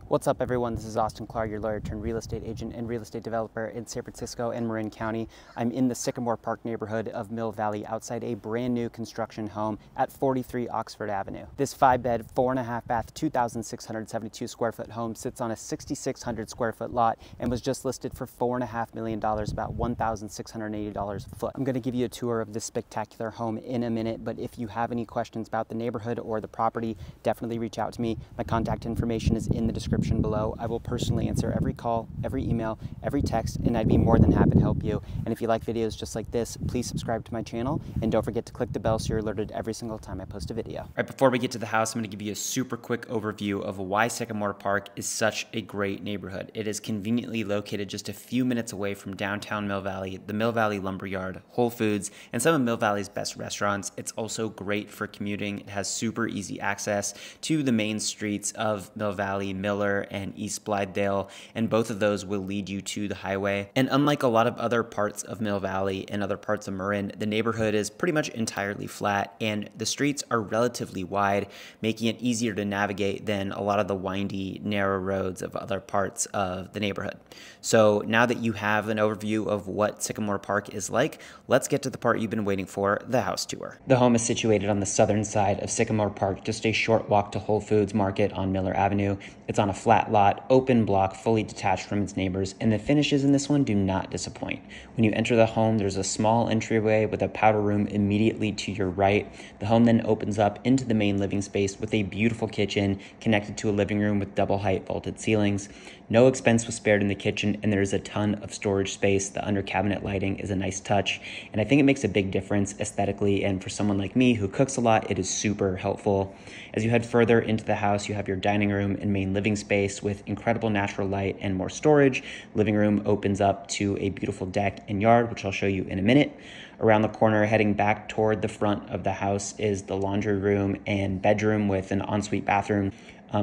What's up, everyone? This is Austin Clark, your lawyer turned real estate agent and real estate developer in San Francisco and Marin County. I'm in the Sycamore Park neighborhood of Mill Valley outside a brand new construction home at 43 Oxford Avenue. This 5-bed, 4.5 bath, 2,672 square foot home sits on a 6,600 square foot lot and was just listed for $4.5 million, about $1,680 a foot. I'm going to give you a tour of this spectacular home in a minute, but if you have any questions about the neighborhood or the property, definitely reach out to me. My contact information is in the description below. I will personally answer every call, every email, every text, and I'd be more than happy to help you. And if you like videos just like this, please subscribe to my channel and don't forget to click the bell so you're alerted every single time I post a video. Right before we get to the house, I'm going to give you a super quick overview of why Sycamore Park is such a great neighborhood. It is conveniently located just a few minutes away from downtown Mill Valley, the Mill Valley Lumberyard, Whole Foods, and some of Mill Valley's best restaurants. It's also great for commuting. It has super easy access to the main streets of Mill Valley, Miller, and East Blithedale, and both of those will lead you to the highway. And unlike a lot of other parts of Mill Valley and other parts of Marin, the neighborhood is pretty much entirely flat, and the streets are relatively wide, making it easier to navigate than a lot of the windy, narrow roads of other parts of the neighborhood. So now that you have an overview of what Sycamore Park is like, let's get to the part you've been waiting for, the house tour. The home is situated on the southern side of Sycamore Park, just a short walk to Whole Foods Market on Miller Avenue. It's on a flat lot, open block, fully detached from its neighbors, and the finishes in this one do not disappoint. When you enter the home, there's a small entryway with a powder room immediately to your right. The home then opens up into the main living space with a beautiful kitchen connected to a living room with double height vaulted ceilings. No expense was spared in the kitchen, and there's a ton of storage space. The under cabinet lighting is a nice touch, and I think it makes a big difference aesthetically, and for someone like me who cooks a lot, it is super helpful. As you head further into the house, you have your dining room and main living space with incredible natural light and more storage. Living room opens up to a beautiful deck and yard, which I'll show you in a minute. Around the corner, heading back toward the front of the house, is the laundry room and bedroom with an ensuite bathroom.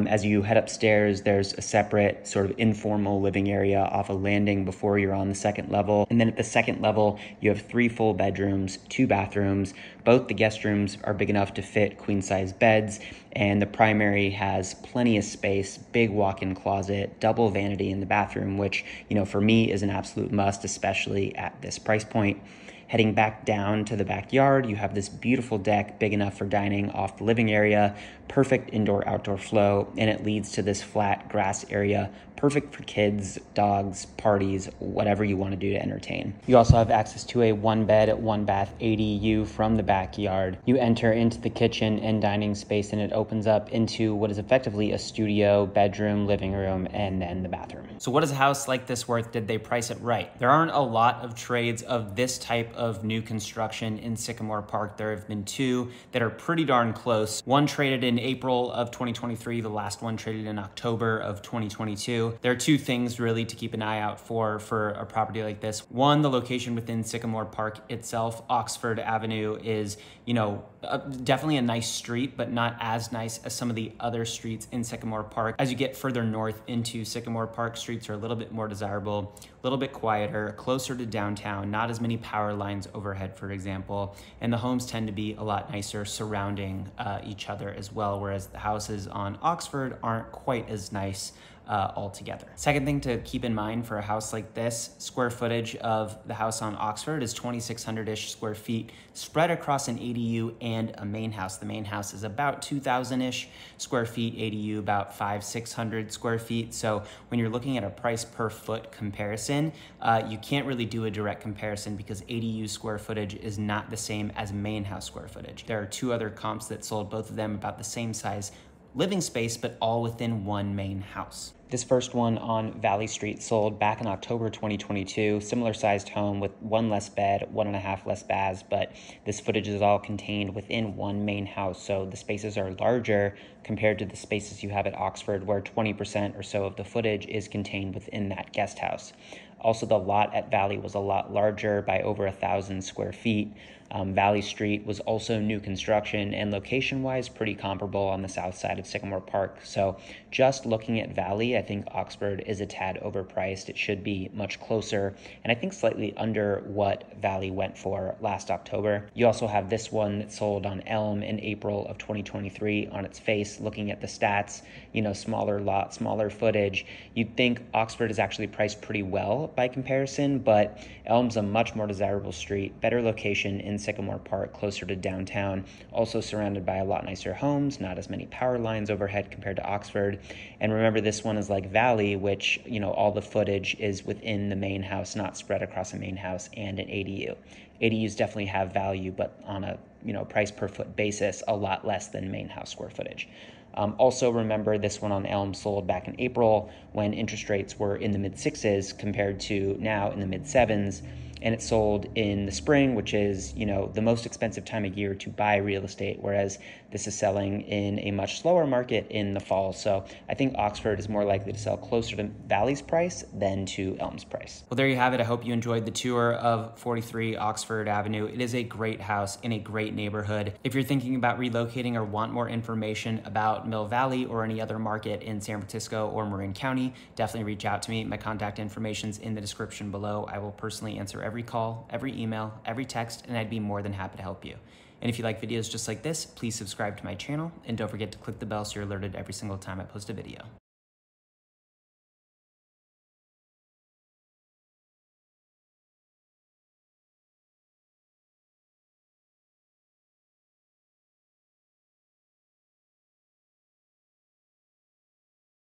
As you head upstairs, there's a separate sort of informal living area off a landing before you're on the second level. And then at the second level, you have 3 full bedrooms, 2 bathrooms. Both the guest rooms are big enough to fit queen-size beds, and the primary has plenty of space, big walk-in closet, double vanity in the bathroom, which, for me is an absolute must, especially at this price point. Heading back down to the backyard, you have this beautiful deck big enough for dining off the living area, perfect indoor-outdoor flow, and it leads to this flat grass area, perfect for kids, dogs, parties, whatever you want to do to entertain. You also have access to a 1-bed, 1-bath ADU from the backyard. You enter into the kitchen and dining space, and it opens up into what is effectively a studio, bedroom, living room, and then the bathroom. So what is a house like this worth? Did they price it right? There aren't a lot of trades of this type of new construction in Sycamore Park. There have been 2 that are pretty darn close. One traded in April of 2023. The last one traded in October of 2022. There are 2 things really to keep an eye out for a property like this. One, the location within Sycamore Park itself. Oxford Avenue is, definitely a nice street, but not as nice as some of the other streets in Sycamore Park. As you get further north into Sycamore Park, streets are a little bit more desirable, a little bit quieter, closer to downtown, not as many power lines overhead, for example, and the homes tend to be a lot nicer surrounding each other as well, whereas the houses on Oxford aren't quite as nice altogether. Second thing to keep in mind for a house like this, square footage of the house on Oxford is 2,600-ish square feet spread across an ADU and a main house. The main house is about 2,000-ish square feet, ADU about 500-600 square feet. So when you're looking at a price per foot comparison, you can't really do a direct comparison because ADU square footage is not the same as main house square footage. There are 2 other comps that sold, both of them about the same size living space, but all within one main house. This first one on Valley Street sold back in October 2022, similar sized home with 1 less bed, 1.5 less baths, but this footage is all contained within one main house. So the spaces are larger compared to the spaces you have at Oxford, where 20% or so of the footage is contained within that guest house. Also, the lot at Valley was a lot larger by over 1,000 square feet. Valley Street was also new construction and location-wise pretty comparable on the south side of Sycamore Park. So just looking at Valley, I think Oxford is a tad overpriced. It should be much closer, and I think slightly under what Valley went for last October. You also have this one that sold on Elm in April of 2023. On its face, looking at the stats, smaller lot, smaller footage, you'd think Oxford is actually priced pretty well by comparison, but Elm's a much more desirable street, better location in Sycamore Park, closer to downtown, also surrounded by a lot nicer homes, not as many power lines overhead compared to Oxford. And remember, this one is like Valley, which, all the footage is within the main house, not spread across a main house and an ADU. ADUs definitely have value, but on a price per foot basis, a lot less than main house square footage. Also remember, this one on Elm sold back in April when interest rates were in the mid-6s compared to now in the mid-7s. And it sold in the spring, which is, the most expensive time of year to buy real estate, whereas this is selling in a much slower market in the fall. So I think Oxford is more likely to sell closer to Valley's price than to Elm's price. Well, there you have it. I hope you enjoyed the tour of 43 Oxford Avenue. It is a great house in a great neighborhood. If you're thinking about relocating or want more information about Mill Valley or any other market in San Francisco or Marin County, definitely reach out to me. My contact information is in the description below. I will personally answer every call, every email, every text, and I'd be more than happy to help you. And if you like videos just like this, please subscribe to my channel, and don't forget to click the bell so you're alerted every single time I post a video.